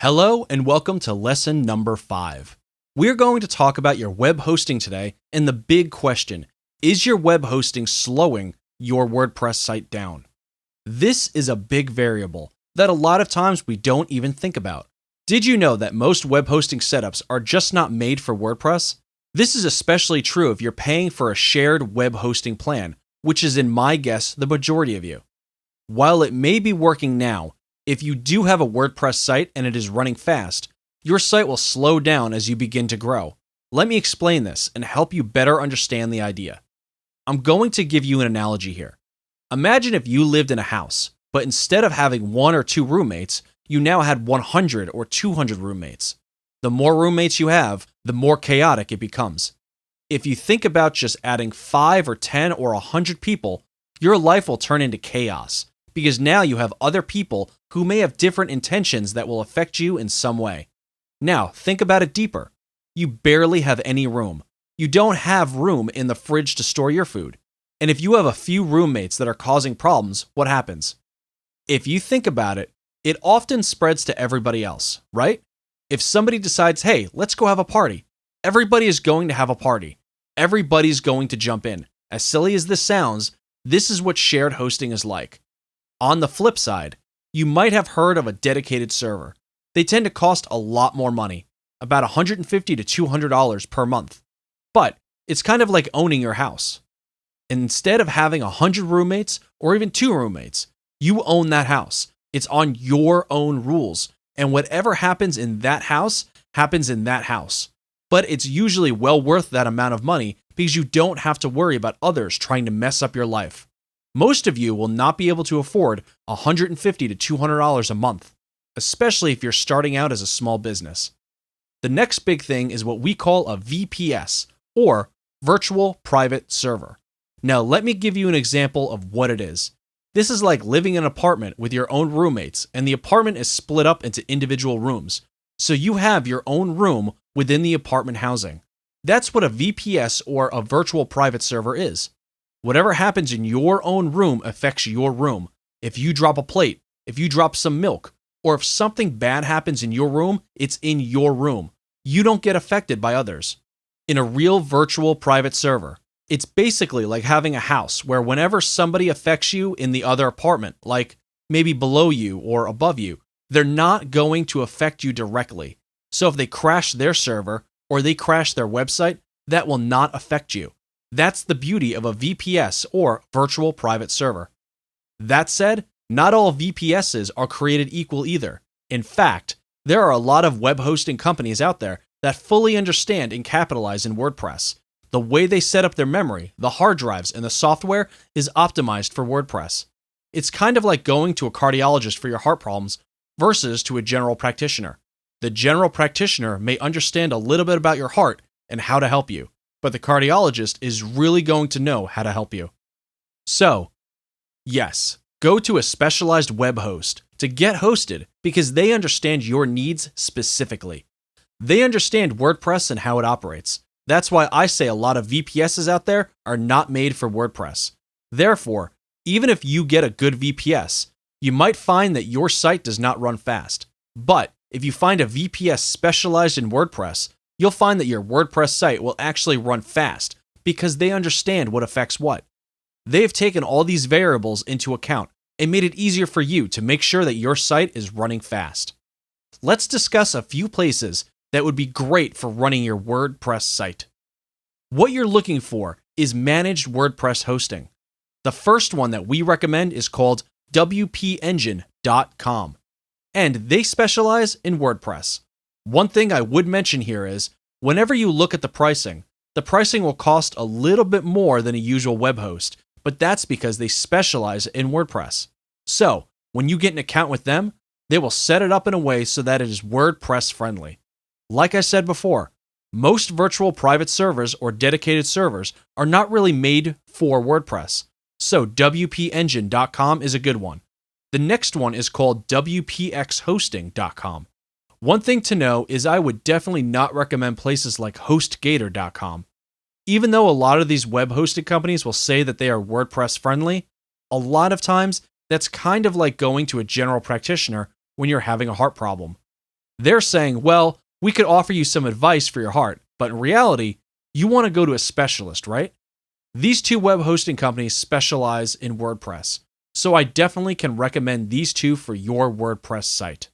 Hello and welcome to lesson number 5. We're going to talk about your web hosting today and the big question, is your web hosting slowing your WordPress site down? This is a big variable that a lot of times we don't even think about. Did you know that most web hosting setups are just not made for WordPress? This is especially true if you're paying for a shared web hosting plan, which is in my guess the majority of you. While it may be working now, if you do have a WordPress site and it is running fast, your site will slow down as you begin to grow. Let me explain this and help you better understand the idea. I'm going to give you an analogy here. Imagine if you lived in a house, but instead of having 1 or 2 roommates, you now had 100 or 200 roommates. The more roommates you have, the more chaotic it becomes. If you think about just adding 5 or 10 or 100 people, your life will turn into chaos, because now you have other people who may have different intentions that will affect you in some way. Now, think about it deeper. You barely have any room. You don't have room in the fridge to store your food. And if you have a few roommates that are causing problems, what happens? If you think about it, it often spreads to everybody else, right? If somebody decides, hey, let's go have a party, everybody is going to have a party. Everybody's going to jump in. As silly as this sounds, this is what shared hosting is like. On the flip side, you might have heard of a dedicated server. They tend to cost a lot more money, about $150 to $200 per month. But it's kind of like owning your house. Instead of having 100 roommates or even 2 roommates, you own that house. It's on your own rules, and whatever happens in that house happens in that house. But it's usually well worth that amount of money because you don't have to worry about others trying to mess up your life. Most of you will not be able to afford $150 to $200 a month, especially if you're starting out as a small business. The next big thing is what we call a VPS, or Virtual Private Server. Now, let me give you an example of what it is. This is like living in an apartment with your own roommates, and the apartment is split up into individual rooms. So you have your own room within the apartment housing. That's what a VPS, or a Virtual Private Server, is. Whatever happens in your own room affects your room. If you drop a plate, if you drop some milk, or if something bad happens in your room, it's in your room. You don't get affected by others. In a real virtual private server, it's basically like having a house where whenever somebody affects you in the other apartment, like maybe below you or above you, they're not going to affect you directly. So if they crash their server or they crash their website, that will not affect you. That's the beauty of a VPS, or Virtual Private Server. That said, not all VPSs are created equal either. In fact, there are a lot of web hosting companies out there that fully understand and capitalize in WordPress. The way they set up their memory, the hard drives, and the software is optimized for WordPress. It's kind of like going to a cardiologist for your heart problems versus to a general practitioner. The general practitioner may understand a little bit about your heart and how to help you, but the cardiologist is really going to know how to help you. So, yes, go to a specialized web host to get hosted because they understand your needs specifically. They understand WordPress and how it operates. That's why I say a lot of VPSs out there are not made for WordPress. Therefore, even if you get a good VPS, you might find that your site does not run fast. But if you find a VPS specialized in WordPress, you'll find that your WordPress site will actually run fast because they understand what affects what. They've taken all these variables into account and made it easier for you to make sure that your site is running fast. Let's discuss a few places that would be great for running your WordPress site. What you're looking for is managed WordPress hosting. The first one that we recommend is called WPEngine.com, and they specialize in WordPress. One thing I would mention here is, whenever you look at the pricing will cost a little bit more than a usual web host, but that's because they specialize in WordPress. So, when you get an account with them, they will set it up in a way so that it is WordPress friendly. Like I said before, most virtual private servers or dedicated servers are not really made for WordPress, so WPEngine.com is a good one. The next one is called WPXHosting.com. One thing to know is I would definitely not recommend places like HostGator.com. Even though a lot of these web hosting companies will say that they are WordPress friendly, a lot of times that's kind of like going to a general practitioner when you're having a heart problem. They're saying, well, we could offer you some advice for your heart, but in reality, you want to go to a specialist, right? These two web hosting companies specialize in WordPress, so I definitely can recommend these two for your WordPress site.